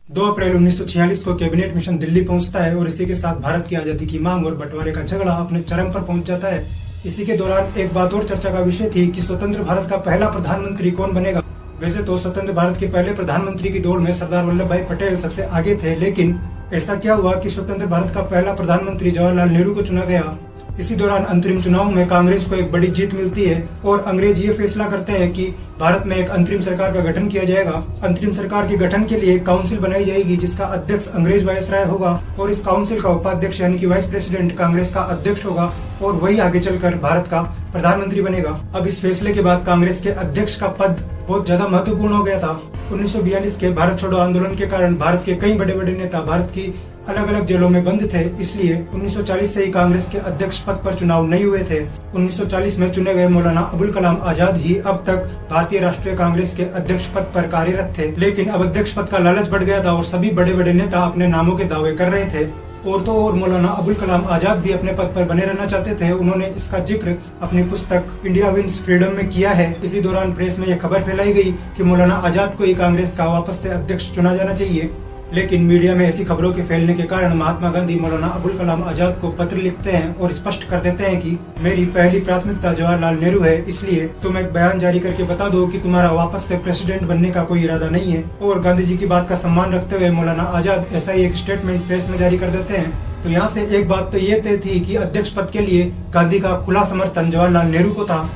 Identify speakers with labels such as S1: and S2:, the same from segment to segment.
S1: 2 अप्रैल 1946 को cabinet mission Delhi पहुंचता है और इसी के साथ भारत की आजादी की मांग और बंटवारे का झगड़ा अपने चरम पर पहुंच जाता है। इसी के दौरान एक बात और चर्चा का विषय थी कि स्वतंत्र भारत का पहला प्रधानमंत्री कौन बनेगा। वैसे तो स्वतंत्र भारत के पहले प्रधानमंत्री की दौड़ में सरदार वल्लभ भाई पटेल सबसे आगे थे, लेकिन ऐसा क्या हुआ कि स्वतंत्र भारत का पहला प्रधानमंत्री जवाहरलाल नेहरू को चुना गया। इसी दौरान अंतरिम चुनाव में कांग्रेस को एक बड़ी जीत मिलती है और अंग्रेज ये फैसला करते हैं कि भारत में एक अंतरिम सरकार का गठन किया जाएगा। अंतरिम सरकार के गठन के लिए एक काउंसिल बनाई जाएगी जिसका अध्यक्ष अंग्रेज वायसराय होगा और इस काउंसिल का उपाध्यक्ष यानी कि वाइस प्रेसिडेंट कांग्रेस का अध्यक्ष होगा और वही आगे चलकर भारत का प्रधानमंत्री बनेगा। अब इस फैसले के बाद कांग्रेस के अध्यक्ष का पद बहुत ज्यादा महत्वपूर्ण हो गया था। 1942 के भारत छोड़ो आंदोलन के कारण भारत के कई बड़े बड़े नेता भारत की अलग अलग जेलों में बंद थे, इसलिए 1940 से ही कांग्रेस के अध्यक्ष पद पर चुनाव नहीं हुए थे। 1940 में चुने गए मौलाना अबुल कलाम आजाद ही अब तक भारतीय राष्ट्रीय कांग्रेस के अध्यक्ष पद पर कार्यरत थे, लेकिन अब अध्यक्ष पद का लालच बढ़ गया था और सभी बड़े बड़े नेता अपने नामों के दावे कर रहे थे। और तो और मौलाना अबुल कलाम आजाद भी अपने पद पर बने रहना चाहते थे। उन्होंने इसका जिक्र अपनी पुस्तक इंडिया विंस फ्रीडम में किया है। इसी दौरान प्रेस में यह खबर फैलाई गई कि मौलाना आजाद को ही कांग्रेस का वापस से अध्यक्ष चुना जाना चाहिए, लेकिन मीडिया में ऐसी खबरों के फैलने के कारण महात्मा गांधी मौलाना अबुल कलाम आजाद को पत्र लिखते हैं और स्पष्ट कर देते हैं कि मेरी पहली प्राथमिकता जवाहरलाल नेहरू है, इसलिए तुम एक बयान जारी करके बता दो कि तुम्हारा वापस से प्रेसिडेंट बनने का कोई इरादा नहीं है। और गांधी जी की बात का सम्मान रखते हुए मौलाना आजाद ऐसा ही एक स्टेटमेंट प्रेस में जारी कर देते हैं। तो यहाँ से एक बात तो ये तय थी कि अध्यक्ष पद के लिए गांधी का खुला समर्थन जवाहरलाल नेहरू को था,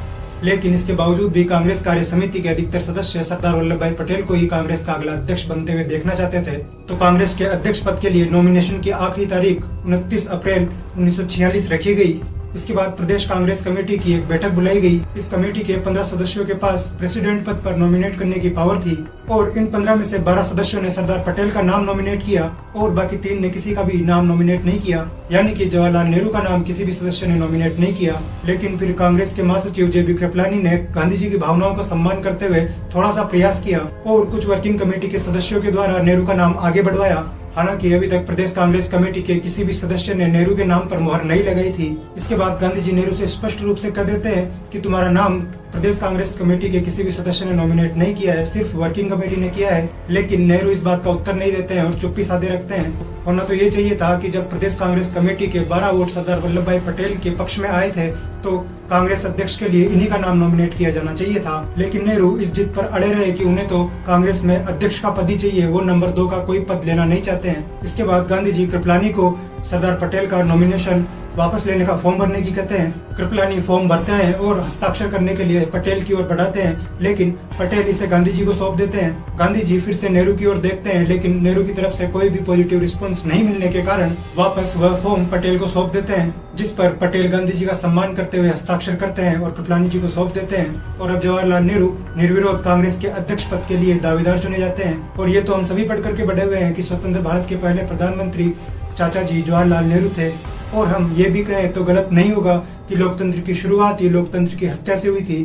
S1: लेकिन इसके बावजूद भी कांग्रेस कार्य समिति के अधिकतर सदस्य सरदार वल्लभ भाई पटेल को ही कांग्रेस का अगला अध्यक्ष बनते हुए देखना चाहते थे। तो कांग्रेस के अध्यक्ष पद के लिए नॉमिनेशन की आखिरी तारीख 29 अप्रैल 1946 रखी गई। इसके बाद प्रदेश कांग्रेस कमेटी की एक बैठक बुलाई गई। इस कमेटी के 15 सदस्यों के पास प्रेसिडेंट पद पर नॉमिनेट करने की पावर थी और इन 15 में से 12 सदस्यों ने सरदार पटेल का नाम नॉमिनेट किया और बाकी 3 ने किसी का भी नाम नॉमिनेट नहीं किया, यानी कि जवाहरलाल नेहरू का नाम किसी भी सदस्य ने नॉमिनेट नहीं किया। लेकिन फिर कांग्रेस के महासचिव JB कृपलानी ने गांधी जी की भावनाओं का सम्मान करते हुए थोड़ा सा प्रयास किया और कुछ वर्किंग कमेटी के सदस्यों के द्वारा नेहरू का नाम आगे बढ़वाया। हालांकि अभी तक प्रदेश कांग्रेस कमेटी के किसी भी सदस्य ने नेहरू के नाम पर मुहर नहीं लगाई थी। इसके बाद गांधी जी नेहरू से स्पष्ट रूप से कह देते हैं कि तुम्हारा नाम प्रदेश कांग्रेस कमेटी के किसी भी सदस्य ने नॉमिनेट नहीं किया है, सिर्फ वर्किंग कमेटी ने किया है। लेकिन नेहरू इस बात का उत्तर नहीं देते हैं और चुप्पी साधे रखते हैं। वरना तो ये चाहिए था कि जब प्रदेश कांग्रेस कमेटी के 12 वोट सरदार वल्लभ भाई पटेल के पक्ष में आए थे तो कांग्रेस अध्यक्ष के लिए इन्हीं का नाम नॉमिनेट किया जाना चाहिए था। लेकिन नेहरू इस जिद पर अड़े रहे कि उन्हें तो कांग्रेस में अध्यक्ष का पद ही चाहिए, वो नंबर 2 का कोई पद लेना नहीं चाहते हैं। इसके बाद गांधी जी कृपलानी को सरदार पटेल का नॉमिनेशन वापस लेने का फॉर्म भरने की कहते हैं। कृपलानी फॉर्म भरते हैं और हस्ताक्षर करने के लिए पटेल की ओर बढ़ाते हैं, लेकिन पटेल इसे गांधी जी को सौंप देते हैं। गांधी जी फिर से नेहरू की ओर देखते हैं, लेकिन नेहरू की तरफ से कोई भी पॉजिटिव रिस्पांस नहीं मिलने के कारण वापस वह फॉर्म पटेल को सौंप देते हैं, जिस पर पटेल गांधी जी का सम्मान करते हुए हस्ताक्षर करते हैं और कृपलानी जी को सौंप देते हैं। और अब जवाहरलाल नेहरू निर्विरोध कांग्रेस के अध्यक्ष पद के लिए दावेदार चुने जाते हैं। और ये तो हम सभी पढ़ करके बढ़े हुए हैं कि स्वतंत्र भारत के पहले प्रधानमंत्री चाचा जी जवाहरलाल नेहरू थे। और हम ये भी कहें तो गलत नहीं होगा कि लोकतंत्र की शुरुआत ही लोकतंत्र की हत्या से हुई थी।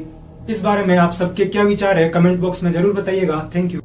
S1: इस बारे में आप सबके क्या विचार है, कमेंट बॉक्स में जरूर बताइएगा। Thank you.